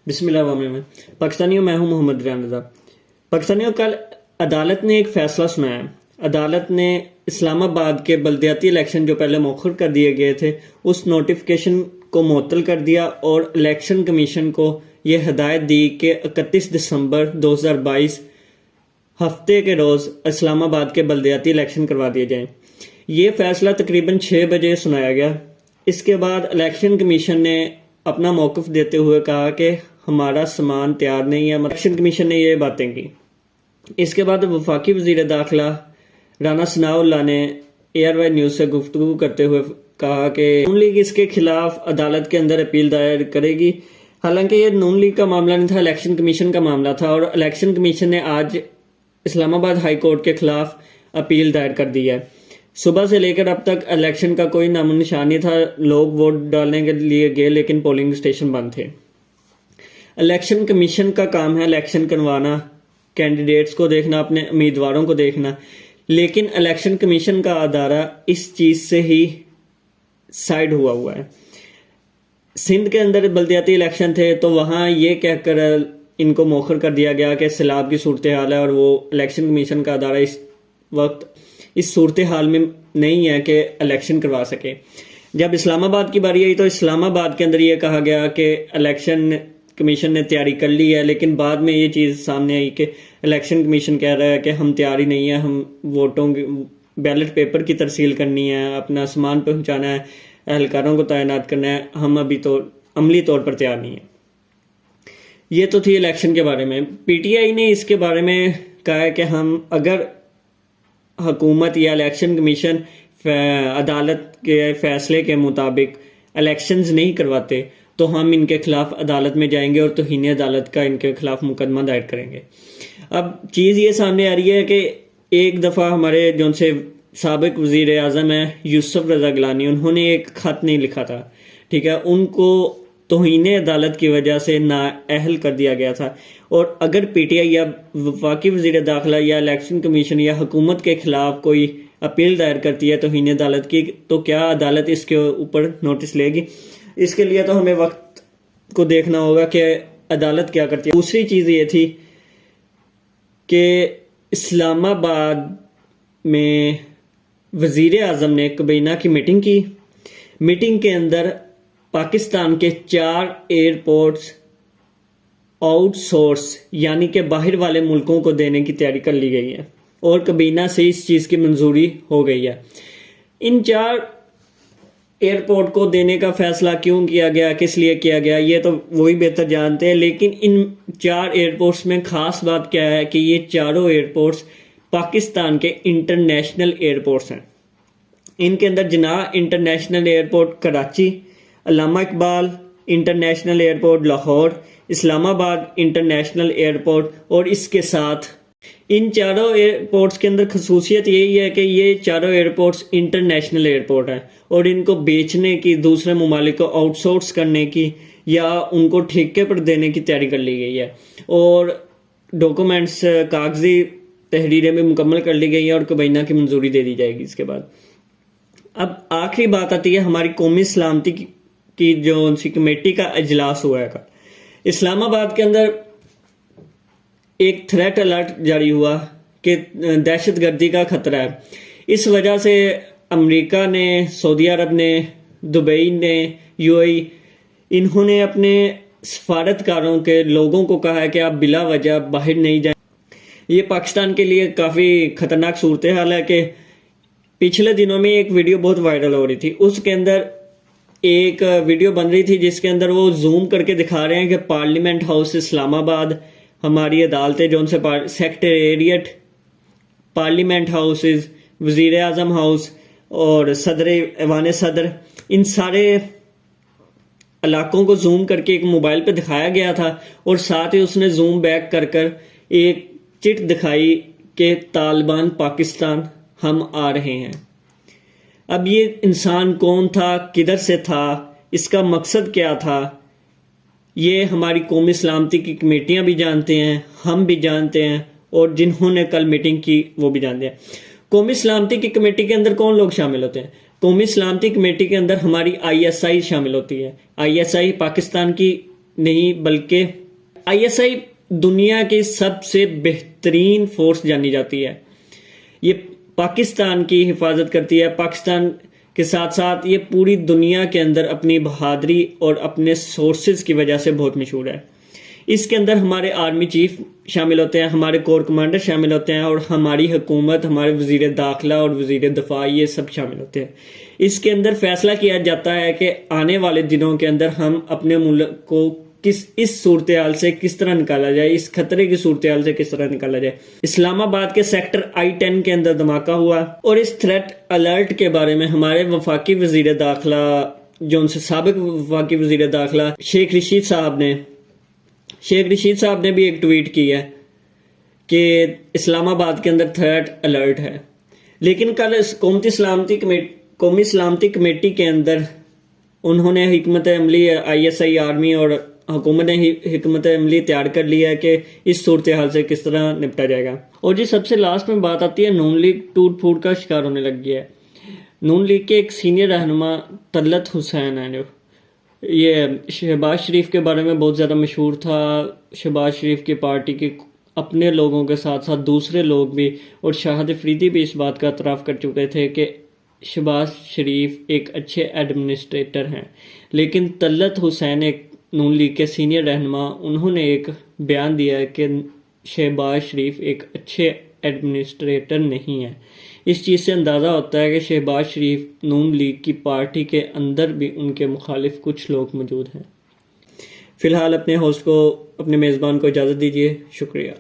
بسم اللہ الرحمن الرحیم۔ پاکستانیوں، میں ہوں محمد ریان رضا۔ پاکستانیوں، کل عدالت نے ایک فیصلہ سنایا۔ عدالت نے اسلام آباد کے بلدیاتی الیکشن جو پہلے مؤخر کر دیے گئے تھے اس نوٹیفیکیشن کو معطل کر دیا اور الیکشن کمیشن کو یہ ہدایت دی کہ 31 دسمبر 2022 ہفتے کے روز اسلام آباد کے بلدیاتی الیکشن کروا دیے جائیں۔ یہ فیصلہ تقریباً 6 بجے سنایا گیا۔ اس کے بعد الیکشن کمیشن نے اپنا موقف دیتے ہوئے کہا کہ ہمارا سامان تیار نہیں ہے۔ الیکشن کمیشن نے یہ باتیں کی۔ اس کے بعد وفاقی وزیر داخلہ رانا ثناء اللہ نے ARY نیوز سے گفتگو کرتے ہوئے کہا کہ نون لیگ اس کے خلاف عدالت کے اندر اپیل دائر کرے گی۔ حالانکہ یہ نون لیگ کا معاملہ نہیں تھا، الیکشن کمیشن کا معاملہ تھا، اور الیکشن کمیشن نے آج اسلام آباد ہائی کورٹ کے خلاف اپیل دائر کر دی ہے۔ صبح سے لے کر اب تک الیکشن کا کوئی نام و نشان نہیں تھا۔ لوگ ووٹ ڈالنے کے لیے گئے لیکن پولنگ اسٹیشن بند تھے۔ الیکشن کمیشن کا کام ہے الیکشن کروانا، کینڈیڈیٹس کو دیکھنا، اپنے امیدواروں کو دیکھنا، لیکن الیکشن کمیشن کا ادارہ اس چیز سے ہی سائڈ ہوا ہے۔ سندھ کے اندر بلدیاتی الیکشن تھے تو وہاں یہ کہہ کر ان کو مؤخر کر دیا گیا کہ سیلاب کی صورتحال ہے اور وہ الیکشن کمیشن کا ادارہ اس وقت اس صورتحال میں نہیں ہے کہ الیکشن کروا سکے۔ جب اسلام آباد کی باری آئی تو اسلام آباد کے اندر یہ کہا گیا کہ الیکشن کمیشن نے تیاری کر لی ہے، لیکن بعد میں یہ چیز سامنے آئی کہ الیکشن کمیشن کہہ رہا ہے کہ ہم تیاری نہیں ہے، ہم ووٹوں بیلٹ پیپر کی ترسیل کرنی ہے، اپنا سامان پہنچانا ہے، اہلکاروں کو تعینات کرنا ہے، ہم ابھی تو عملی طور پر تیار نہیں ہیں۔ یہ تو تھی الیکشن کے بارے میں۔ PTI نے اس کے بارے میں کہا ہے کہ ہم اگر حکومت یا الیکشن کمیشن عدالت کے فیصلے کے مطابق الیکشنز نہیں کرواتے تو ہم ان کے خلاف عدالت میں جائیں گے اور توہین عدالت کا ان کے خلاف مقدمہ دائر کریں گے۔ اب چیز یہ سامنے آ رہی ہے کہ ایک دفعہ ہمارے جو سے سابق وزیر اعظم ہیں یوسف رضا گیلانی، انہوں نے ایک خط نہیں لکھا تھا، ٹھیک ہے، ان کو توہین عدالت کی وجہ سے نااہل کر دیا گیا تھا، اور اگر PTI یا وفاقی وزیر داخلہ یا الیکشن کمیشن یا حکومت کے خلاف کوئی اپیل دائر کرتی ہے توہین عدالت کی تو کیا عدالت اس کے اوپر نوٹس لے گی؟ اس کے لیے تو ہمیں وقت کو دیکھنا ہوگا کہ عدالت کیا کرتی ہے۔ دوسری چیز یہ تھی کہ اسلام آباد میں وزیر اعظم نے کابینہ کی میٹنگ کی۔ میٹنگ کے اندر پاکستان کے 4 ایئرپورٹس آؤٹ سورس یعنی کہ باہر والے ملکوں کو دینے کی تیاری کر لی گئی ہے، اور کابینہ سے اس چیز کی منظوری ہو گئی ہے۔ ان 4 ایئرپورٹ کو دینے کا فیصلہ کیوں کیا گیا، کس لیے کیا گیا، یہ تو وہی بہتر جانتے ہیں، لیکن ان 4 ایئرپورٹس میں خاص بات کیا ہے کہ یہ چاروں ایئرپورٹس پاکستان کے انٹرنیشنل ایئرپورٹس ہیں۔ ان کے اندر جناح انٹرنیشنل ایئرپورٹ کراچی، علامہ اقبال انٹرنیشنل ایئرپورٹ لاہور، اسلام آباد انٹرنیشنل ایئرپورٹ، اور اس کے ساتھ ان چاروں ایئرپورٹس کے اندر خصوصیت یہی ہے کہ یہ چاروں ایئرپورٹس انٹرنیشنل ایئرپورٹ ہیں، اور ان کو بیچنے کی، دوسرے ممالک کو آؤٹ سورس کرنے کی یا ان کو ٹھیکے پر دینے کی تیاری کر لی گئی ہے، اور ڈاکومنٹس کاغذی تحریریں بھی مکمل کر لی گئی ہیں اور کابینہ کی منظوری دے دی جائے گی اس کے بعد۔ اب آخری بات آتی ہے ہماری قومی سلامتی کی جو ان سی کمیٹی کا اجلاس ہوا ہے۔ اسلام آباد کے اندر ایک تھریٹ الرٹ جاری ہوا کہ دہشت گردی کا خطرہ ہے۔ اس وجہ سے امریکہ نے، سعودی عرب نے، دبئی نے، UAE، انہوں نے اپنے سفارتکاروں کے لوگوں کو کہا ہے کہ آپ بلا وجہ باہر نہیں جائیں۔ یہ پاکستان کے لیے کافی خطرناک صورتحال ہے کہ پچھلے دنوں میں ایک ویڈیو بہت وائرل ہو رہی تھی، اس کے اندر ایک ویڈیو بن رہی تھی جس کے اندر وہ زوم کر کے دکھا رہے ہیں کہ پارلیمنٹ ہاؤس اسلام آباد، ہماری عدالتیں جو ان سے سیکٹریٹ، پارلیمنٹ ہاؤسز، وزیر اعظم ہاؤس اور صدر ایوان صدر، ان سارے علاقوں کو زوم کر کے ایک موبائل پہ دکھایا گیا تھا، اور ساتھ ہی اس نے زوم بیک کر کر ایک چٹ دکھائی کہ طالبان پاکستان ہم آ رہے ہیں۔ اب یہ انسان کون تھا، کدھر سے تھا، اس کا مقصد کیا تھا، یہ ہماری قومی سلامتی کی کمیٹیاں بھی جانتے ہیں، ہم بھی جانتے ہیں، اور جنہوں نے کل میٹنگ کی وہ بھی جانتے ہیں۔ قومی سلامتی کی کمیٹی کے اندر کون لوگ شامل ہوتے ہیں؟ قومی سلامتی کمیٹی کے اندر ہماری ISI شامل ہوتی ہے۔ ISI پاکستان کی نہیں بلکہ ISI دنیا کی سب سے بہترین فورس جانی جاتی ہے. یہ پاکستان کی حفاظت کرتی ہے. پاکستان کے ساتھ ساتھ یہ پوری دنیا کے اندر اپنی بہادری اور اپنے سورسز کی وجہ سے بہت مشہور ہے. اس کے اندر ہمارے آرمی چیف شامل ہوتے ہیں, ہمارے کور کمانڈر شامل ہوتے ہیں, اور ہماری حکومت, ہمارے وزیر داخلہ اور وزیر دفاع, یہ سب شامل ہوتے ہیں. اس کے اندر فیصلہ کیا جاتا ہے کہ آنے والے دنوں کے اندر ہم اپنے ملک کو اس صورتحال سے کس طرح نکالا جائے, اس خطرے کی صورتحال سے کس طرح نکالا جائے. اسلام آباد کے سیکٹر I-10 کے اندر دھماکہ ہوا, اور اس تھریٹ الرٹ کے بارے میں ہمارے وفاقی وزیر داخلہ, جو ان سے سابق وفاقی وزیر داخلہ شیخ رشید صاحب نے بھی ایک ٹویٹ کی ہے کہ اسلام آباد کے اندر تھریٹ الرٹ ہے. لیکن کل قومی سلامتی کمیٹی کے اندر انہوں نے حکمت عملی ISI آرمی اور حکومت نے حکمت عملی تیار کر لیا ہے کہ اس صورتحال سے کس طرح نپٹا جائے گا. اور جی سب سے لاسٹ میں بات آتی ہے, نون لیگ ٹوٹ پھوٹ کا شکار ہونے لگ گیا ہے. نون لیگ کے ایک سینئر رہنما طلعت حسین ہیں, جو یہ شہباز شریف کے بارے میں بہت زیادہ مشہور تھا. شہباز شریف کی پارٹی کے اپنے لوگوں کے ساتھ ساتھ دوسرے لوگ بھی, اور شاہد افریدی بھی اس بات کا اعتراف کر چکے تھے کہ شہباز شریف ایک اچھے ایڈمنسٹریٹر ہیں. لیکن طلعت حسین ایک نون لیگ کے سینئر رہنما, انہوں نے ایک بیان دیا ہے کہ شہباز شریف ایک اچھے ایڈمنسٹریٹر نہیں ہیں. اس چیز سے اندازہ ہوتا ہے کہ شہباز شریف نون لیگ کی پارٹی کے اندر بھی ان کے مخالف کچھ لوگ موجود ہیں. فی الحال اپنے ہوسٹ کو, اپنے میزبان کو اجازت دیجیے. شکریہ.